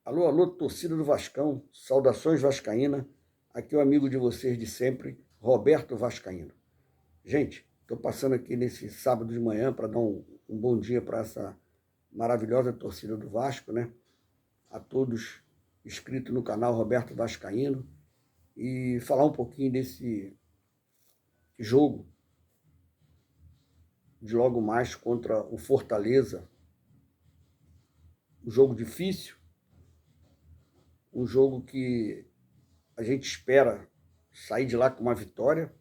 Alô, alô, torcida do Vascão, saudações vascaína, aqui é o amigo de vocês de sempre, Roberto Vascaíno. Gente, estou passando aqui nesse sábado de manhã para dar um bom dia para essa maravilhosa torcida do Vasco, né? A todos inscritos no canal Roberto Vascaíno e falar um pouquinho desse jogo de logo mais contra o Fortaleza. Um jogo difícil, um jogo que a gente espera sair de lá com uma vitória,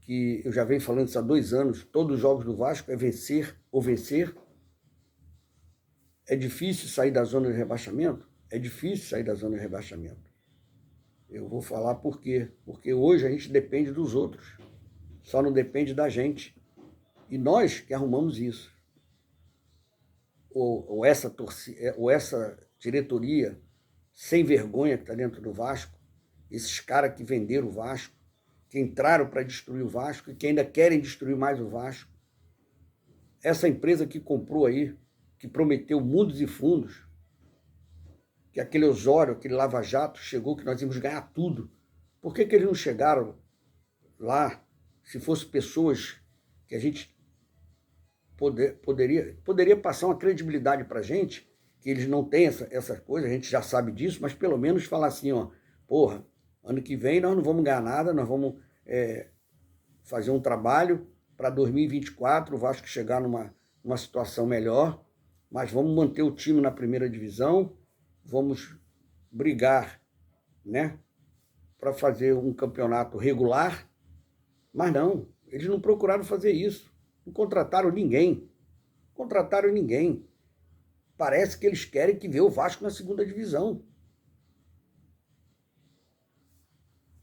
que eu já venho falando isso há 2 anos, todos os jogos do Vasco é vencer ou vencer. É difícil sair da zona de rebaixamento? É difícil sair da zona de rebaixamento. Eu vou falar por quê. Porque hoje a gente depende dos outros, só não depende da gente. E nós que arrumamos isso. Ou essa diretoria sem vergonha que está dentro do Vasco, esses caras que venderam o Vasco, que entraram para destruir o Vasco e que ainda querem destruir mais o Vasco. Essa empresa que comprou aí, que prometeu mundos e fundos, que aquele Osório, aquele Lava Jato, chegou que nós íamos ganhar tudo. Por que eles não chegaram lá, se fossem pessoas que a gente poderia passar uma credibilidade para a gente, que eles não têm essa coisa, a gente já sabe disso, mas pelo menos falar assim, ó, porra, ano que vem nós não vamos ganhar nada, nós vamos fazer um trabalho para 2024, o Vasco chegar numa situação melhor, mas vamos manter o time na primeira divisão, vamos brigar, né, para fazer um campeonato regular, mas não, eles não procuraram fazer isso, não contrataram ninguém, Parece que eles querem que vê o Vasco na segunda divisão.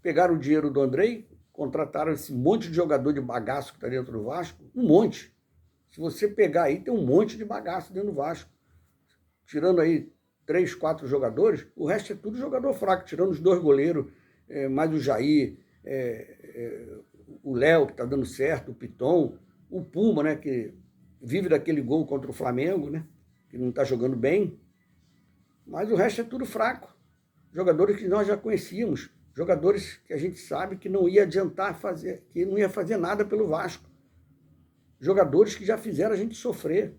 Pegaram o dinheiro do Andrei, contrataram esse monte de jogador de bagaço que está dentro do Vasco, um monte. Se você pegar aí, tem um monte de bagaço dentro do Vasco. Tirando aí 3, 4 jogadores, o resto é tudo jogador fraco, tirando os 2 goleiros, mais o Jair, o Léo, que está dando certo, o Piton, o Puma, né, que vive daquele gol contra o Flamengo, né, que não está jogando bem. Mas o resto é tudo fraco. Jogadores que nós já conhecíamos, jogadores que a gente sabe que não ia adiantar fazer, que não ia fazer nada pelo Vasco. Jogadores que já fizeram a gente sofrer,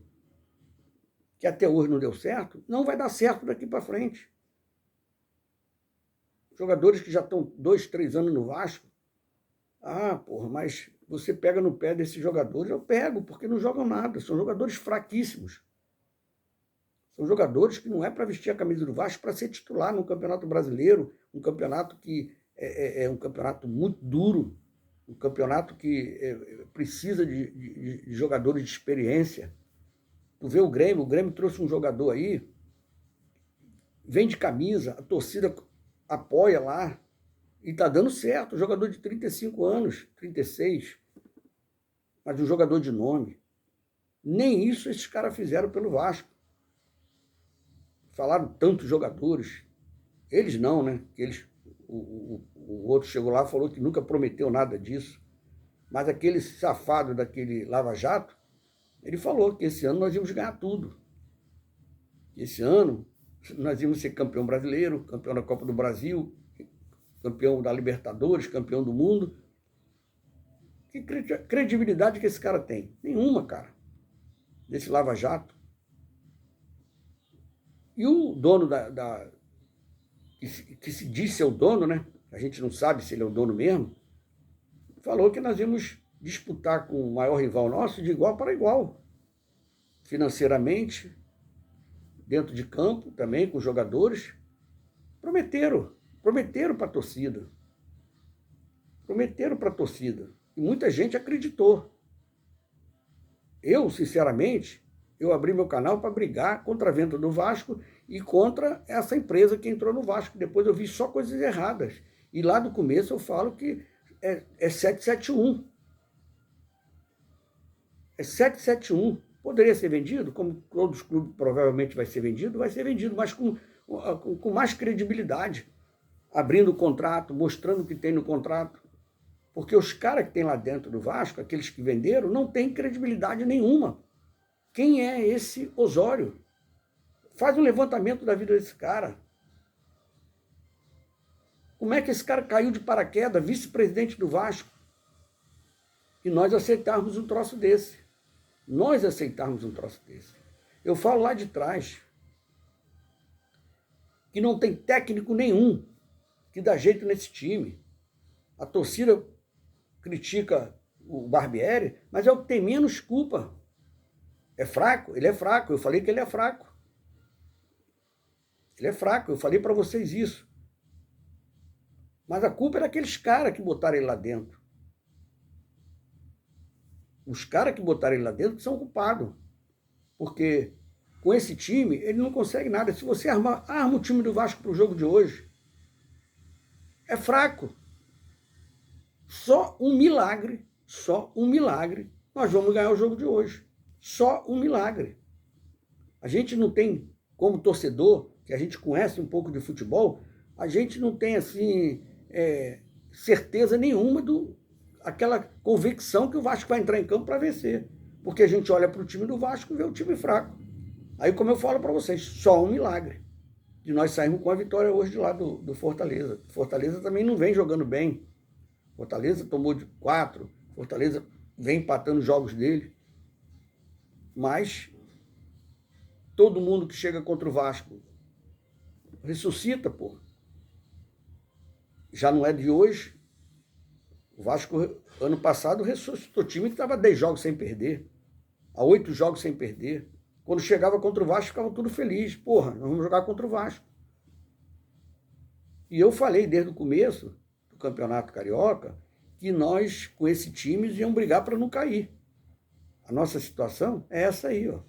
que até hoje não deu certo, não vai dar certo daqui para frente. Jogadores que já estão 2, 3 anos no Vasco, porra, mas você pega no pé desses jogadores, eu pego, porque não jogam nada, são jogadores fraquíssimos. São jogadores que não é para vestir a camisa do Vasco para ser titular no Campeonato Brasileiro, um campeonato que é um campeonato muito duro, um campeonato que precisa de jogadores de experiência. Tu vê o Grêmio trouxe um jogador aí, vende camisa, a torcida apoia lá, e tá dando certo, jogador de 35 anos, 36, mas um jogador de nome. Nem isso esses caras fizeram pelo Vasco. Falaram tantos jogadores, eles não, né? O outro chegou lá e falou que nunca prometeu nada disso, mas aquele safado daquele Lava Jato, ele falou que esse ano nós íamos ganhar tudo. Esse ano nós íamos ser campeão brasileiro, campeão da Copa do Brasil, campeão da Libertadores, campeão do mundo. Que credibilidade que esse cara tem? Nenhuma, cara, desse Lava Jato. E o dono que se diz ser o dono, né? A gente não sabe se ele é o dono mesmo, falou que nós íamos disputar com o maior rival nosso de igual para igual. Financeiramente, dentro de campo também, com os jogadores. Prometeram para a torcida. E muita gente acreditou. Eu, sinceramente, abri meu canal para brigar contra a venda do Vasco e contra essa empresa que entrou no Vasco. Depois eu vi só coisas erradas. E lá do começo eu falo que é 771. É 771. Poderia ser vendido, como todos os clubes provavelmente vai ser vendido, mas com mais credibilidade. Abrindo o contrato, mostrando o que tem no contrato. Porque os caras que tem lá dentro do Vasco, aqueles que venderam, não têm credibilidade nenhuma. Quem é esse Osório? Faz um levantamento da vida desse cara. Como é que esse cara caiu de paraquedas, vice-presidente do Vasco, e nós aceitarmos um troço desse? Nós aceitarmos um troço desse. Eu falo lá de trás que não tem técnico nenhum que dá jeito nesse time. A torcida critica o Barbieri, mas é o que tem menos culpa. É fraco? Ele é fraco. Eu falei que ele é fraco. Ele é fraco, eu falei para vocês isso. Mas a culpa é daqueles caras que botaram ele lá dentro. Os caras que botaram ele lá dentro são culpados. Porque com esse time, ele não consegue nada. Se você arma o time do Vasco para o jogo de hoje, é fraco. Só um milagre, nós vamos ganhar o jogo de hoje. Só um milagre. A gente não tem, como torcedor, que a gente conhece um pouco de futebol, a gente não tem, assim, certeza nenhuma aquela convicção que o Vasco vai entrar em campo para vencer. Porque a gente olha para o time do Vasco e vê o time fraco. Aí, como eu falo para vocês, só um milagre. E nós saímos com a vitória hoje de lá do Fortaleza. Fortaleza também não vem jogando bem. Fortaleza tomou de 4, Fortaleza vem empatando os jogos dele. Mas todo mundo que chega contra o Vasco ressuscita, pô. Já não é de hoje. O Vasco, ano passado, ressuscitou time que estava 10 jogos sem perder, a 8 jogos sem perder. Quando chegava contra o Vasco, ficava tudo feliz. Porra, nós vamos jogar contra o Vasco. E eu falei desde o começo do Campeonato Carioca que nós, com esse time, íamos brigar para não cair. A nossa situação é essa aí, ó,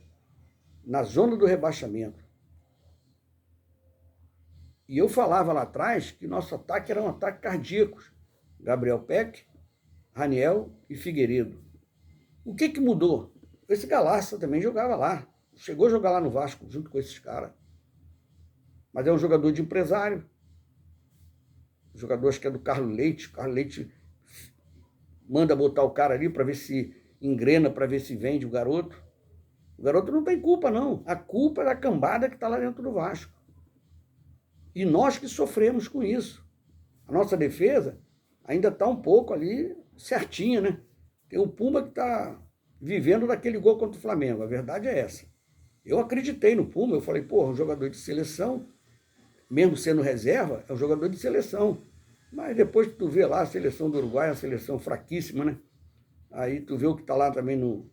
na zona do rebaixamento. E eu falava lá atrás que nosso ataque era um ataque cardíaco. Gabriel Peck, Raniel e Figueiredo. O que mudou? Esse Galarça também jogava lá. Chegou a jogar lá no Vasco, junto com esses caras. Mas é um jogador de empresário. O jogador, acho que é do Carlos Leite. O Carlos Leite manda botar o cara ali para ver se engrena, para ver se vende o garoto. O garoto não tem culpa, não. A culpa é da cambada que está lá dentro do Vasco. E nós que sofremos com isso. A nossa defesa ainda está um pouco ali certinha, né? Tem o Pumba que está vivendo daquele gol contra o Flamengo. A verdade é essa. Eu acreditei no Pumba. Eu falei, porra, um jogador de seleção, mesmo sendo reserva, é um jogador de seleção. Mas depois que tu vê lá a seleção do Uruguai, é uma seleção fraquíssima, né? Aí tu vê o que está lá também no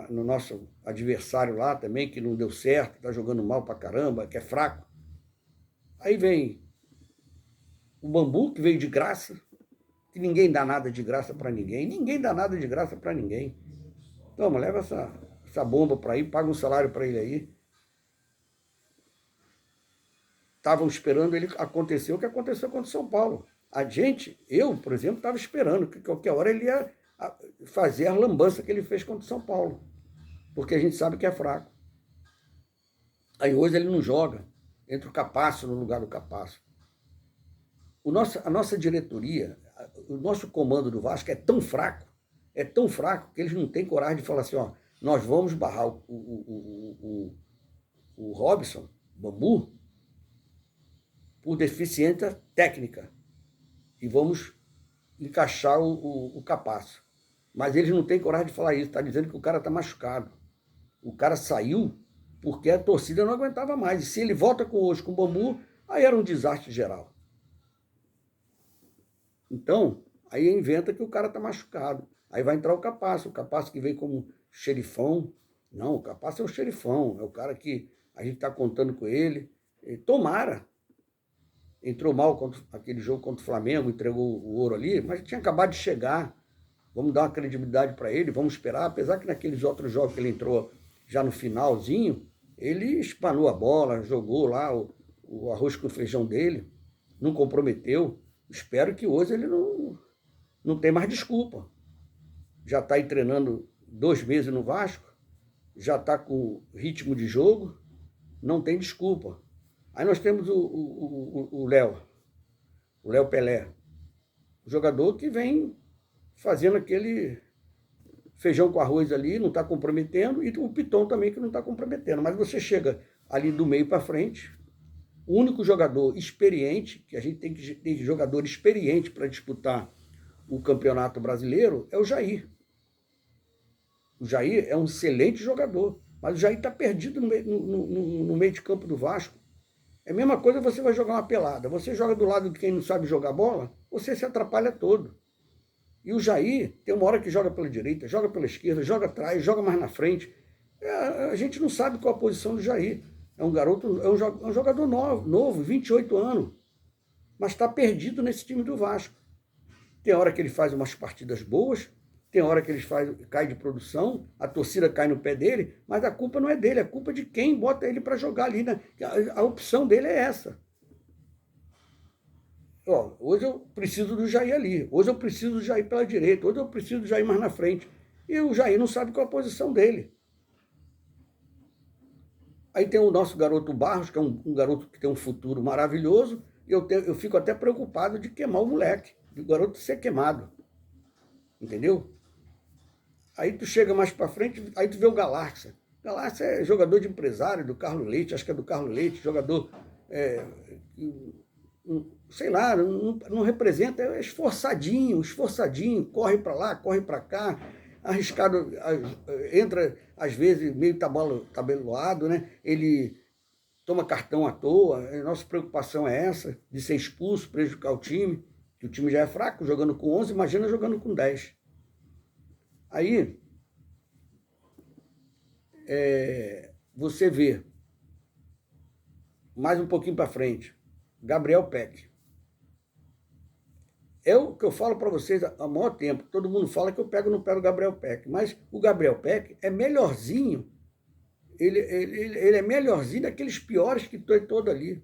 nosso adversário lá também, que não deu certo, está jogando mal pra caramba, que é fraco. Aí vem o Bambu, que veio de graça, que ninguém dá nada de graça para ninguém. Ninguém dá nada de graça para ninguém. Toma, leva essa bomba para aí, paga um salário para ele aí. Estavam esperando ele acontecer o que aconteceu contra o São Paulo. Eu, por exemplo, estava esperando que qualquer hora ele ia fazer a lambança que ele fez contra o São Paulo. Porque a gente sabe que é fraco. Aí hoje ele não joga. Entra o Capasso no lugar do Capasso. A nossa diretoria, o nosso comando do Vasco é tão fraco que eles não têm coragem de falar assim, ó, nós vamos barrar o Robson, Bambu, por deficiência técnica e vamos encaixar o Capasso. Mas eles não têm coragem de falar isso, está dizendo que o cara está machucado. O cara saiu porque a torcida não aguentava mais. E se ele volta hoje com o Bambu, aí era um desastre geral. Então, aí inventa que o cara está machucado. Aí vai entrar o Capasso que vem como xerifão. Não, o Capasso é o xerifão, é o cara que a gente está contando com ele. E tomara. Entrou mal contra aquele jogo contra o Flamengo, entregou o ouro ali, mas tinha acabado de chegar. Vamos dar uma credibilidade para ele, vamos esperar. Apesar que naqueles outros jogos que ele entrou já no finalzinho, ele espanou a bola, jogou lá o arroz com feijão dele, não comprometeu. Espero que hoje ele não tenha mais desculpa. Já está aí treinando 2 meses no Vasco, já está com ritmo de jogo, não tem desculpa. Aí nós temos o Léo Pelé, o jogador que vem fazendo aquele feijão com arroz ali, não está comprometendo, e o Piton também que não está comprometendo. Mas você chega ali do meio para frente. O único jogador experiente, que a gente tem que ter jogador experiente para disputar o Campeonato Brasileiro, é o Jair. O Jair é um excelente jogador, mas o Jair está perdido no meio de campo do Vasco. É a mesma coisa, você vai jogar uma pelada. Você joga do lado de quem não sabe jogar bola, você se atrapalha todo. E o Jair tem uma hora que joga pela direita, joga pela esquerda, joga atrás, joga mais na frente. A gente não sabe qual a posição do Jair. É um garoto, é um jogador novo, 28 anos, mas está perdido nesse time do Vasco. Tem hora que ele faz umas partidas boas, tem hora que ele cai de produção, a torcida cai no pé dele, mas a culpa não é dele, a culpa é de quem bota ele para jogar ali, né? A opção dele é essa. Ó, hoje eu preciso do Jair ali, hoje eu preciso do Jair pela direita, hoje eu preciso do Jair mais na frente. E o Jair não sabe qual a posição dele. Aí tem o nosso garoto Barros, que é um garoto que tem um futuro maravilhoso, e eu fico até preocupado de queimar o moleque, de o garoto ser queimado. Entendeu? Aí tu chega mais para frente, aí tu vê o Galarça. Galarça é jogador de empresário do Carlos Leite, acho que é do Carlos Leite, jogador, sei lá, não representa, é esforçadinho, corre para lá, corre para cá, arriscado, entra às vezes meio tabeloado, né? Ele toma cartão à toa, a nossa preocupação é essa, de ser expulso, prejudicar o time, que o time já é fraco, jogando com 11, imagina jogando com 10. Aí, você vê, mais um pouquinho para frente, Gabriel Peck. É o que eu falo para vocês há maior tempo. Todo mundo fala que eu pego no pé do Gabriel Peck, mas o Gabriel Peck é melhorzinho. Ele é melhorzinho daqueles piores que estão todo ali.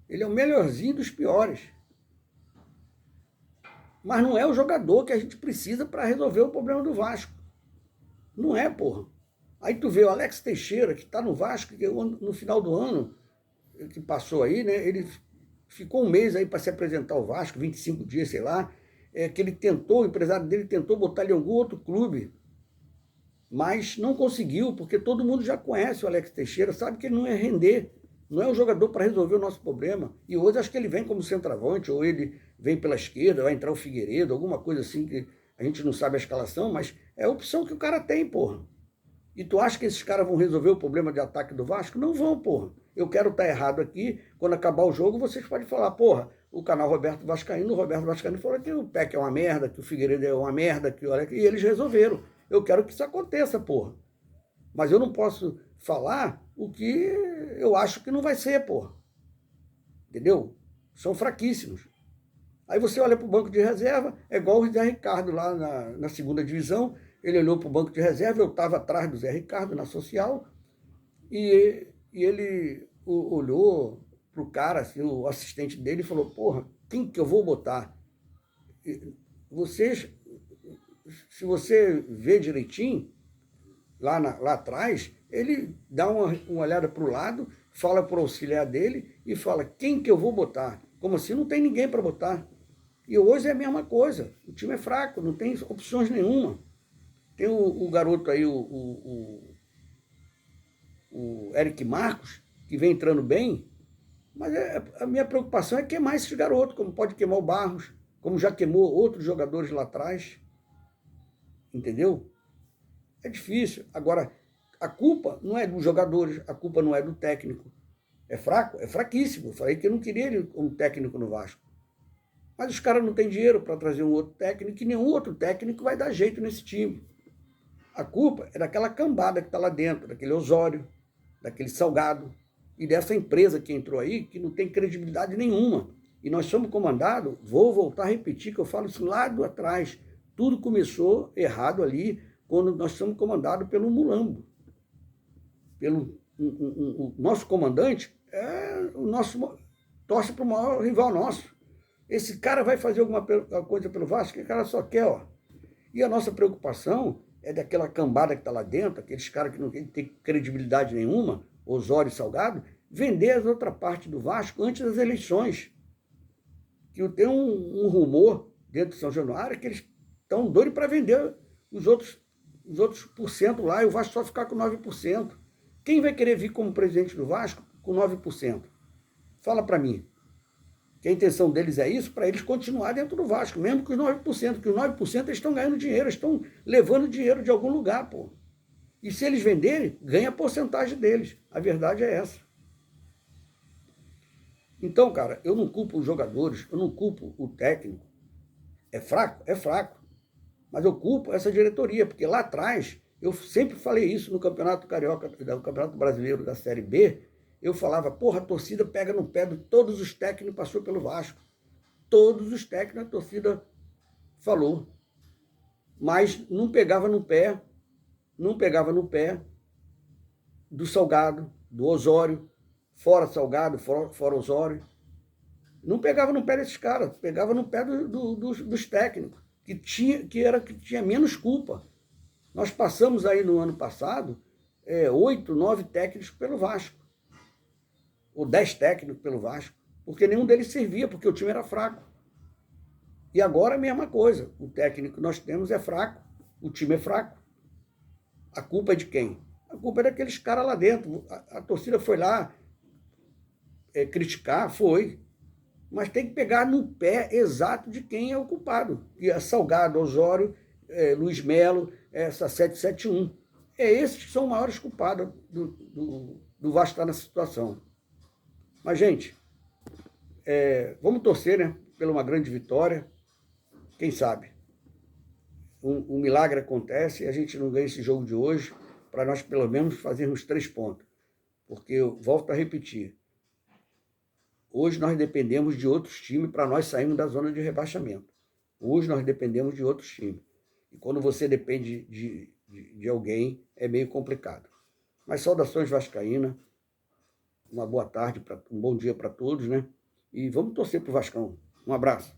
Ele é o melhorzinho dos piores. Mas não é o jogador que a gente precisa para resolver o problema do Vasco. Não é, porra. Aí tu vê o Alex Teixeira, que está no Vasco, que no final do ano que passou aí, né? Ele ficou um mês aí para se apresentar ao Vasco, 25 dias, sei lá, que ele tentou, o empresário dele tentou botar ele em algum outro clube, mas não conseguiu, porque todo mundo já conhece o Alex Teixeira, sabe que ele não ia render, não é um jogador para resolver o nosso problema. E hoje acho que ele vem como centroavante, ou ele vem pela esquerda, vai entrar o Figueiredo, alguma coisa assim, que a gente não sabe a escalação, mas é a opção que o cara tem, porra. E tu acha que esses caras vão resolver o problema de ataque do Vasco? Não vão, porra. Eu quero estar errado aqui, quando acabar o jogo, vocês podem falar, porra, o canal Roberto Vascaíno falou que o Peck é uma merda, que o Figueiredo é uma merda, e eles resolveram. Eu quero que isso aconteça, porra. Mas eu não posso falar o que eu acho que não vai ser, porra. Entendeu? São fraquíssimos. Aí você olha para o banco de reserva, é igual o Zé Ricardo lá na segunda divisão, ele olhou para o banco de reserva, eu estava atrás do Zé Ricardo na social, e ele olhou para o cara, assim, o assistente dele, e falou, porra, quem que eu vou botar? Vocês, se você vê direitinho, lá atrás, ele dá uma olhada para o lado, fala para o auxiliar dele e fala, quem que eu vou botar? Como assim? Não tem ninguém para botar. E hoje é a mesma coisa, o time é fraco, não tem opções nenhuma. Tem o garoto aí, o Eric Marcos, que vem entrando bem, mas a minha preocupação é queimar esses garotos, como pode queimar o Barros, como já queimou outros jogadores lá atrás. Entendeu? É difícil. Agora, a culpa não é dos jogadores, a culpa não é do técnico. É fraco? É fraquíssimo. Eu falei que eu não queria ele como técnico no Vasco. Mas os caras não têm dinheiro para trazer um outro técnico, e nenhum outro técnico vai dar jeito nesse time. A culpa é daquela cambada que está lá dentro, daquele Osório, daquele Salgado, e dessa empresa que entrou aí, que não tem credibilidade nenhuma. E nós somos comandados, vou voltar a repetir, que eu falo isso lá do atrás, tudo começou errado ali, quando nós somos comandados pelo Mulambo. O nosso comandante torce para o maior rival nosso. Esse cara vai fazer alguma coisa pelo Vasco, que o cara só quer, ó. E a nossa preocupação é daquela cambada que está lá dentro, aqueles caras que não têm credibilidade nenhuma, Osório e Salgado, vender as outras partes do Vasco antes das eleições. Que tem um rumor dentro de São Januário que eles estão doidos para vender os outros por cento lá, e o Vasco só ficar com 9%. Quem vai querer vir como presidente do Vasco com 9%? Fala para mim. Que a intenção deles é isso, para eles continuar dentro do Vasco, mesmo que os 9%, que os 9% eles estão ganhando dinheiro, estão levando dinheiro de algum lugar, pô. E se eles venderem, ganha a porcentagem deles. A verdade é essa. Então, cara, eu não culpo os jogadores, eu não culpo o técnico. É fraco? É fraco. Mas eu culpo essa diretoria, porque lá atrás, eu sempre falei isso no Campeonato Carioca, no Campeonato Brasileiro da Série B, eu falava, porra, a torcida pega no pé de todos os técnicos que passou pelo Vasco. Todos os técnicos a torcida falou. Mas não pegava no pé do Salgado, do Osório, fora Salgado, fora Osório. Não pegava no pé desses caras, pegava no pé dos técnicos, que tinha menos culpa. Nós passamos aí no ano passado 8, 9 técnicos pelo Vasco. Ou 10 técnicos pelo Vasco, porque nenhum deles servia, porque o time era fraco. E agora a mesma coisa, o técnico que nós temos é fraco, o time é fraco. A culpa é de quem? A culpa é daqueles caras lá dentro. A torcida foi lá criticar, foi, mas tem que pegar no pé exato de quem é o culpado. E é Salgado, Osório, Luiz Melo, essa 771. Esses que são os maiores culpados do Vasco estar nessa situação. Mas, gente, vamos torcer, né, pela uma grande vitória. Quem sabe? Um milagre acontece e a gente não ganha esse jogo de hoje para nós, pelo menos, fazermos 3 pontos. Porque, eu volto a repetir, hoje nós dependemos de outros times para nós sairmos da zona de rebaixamento. Hoje nós dependemos de outros times. E quando você depende de alguém, é meio complicado. Mas saudações vascaínas. Uma boa tarde, um bom dia para todos, né? E vamos torcer para o Vascão. Um abraço.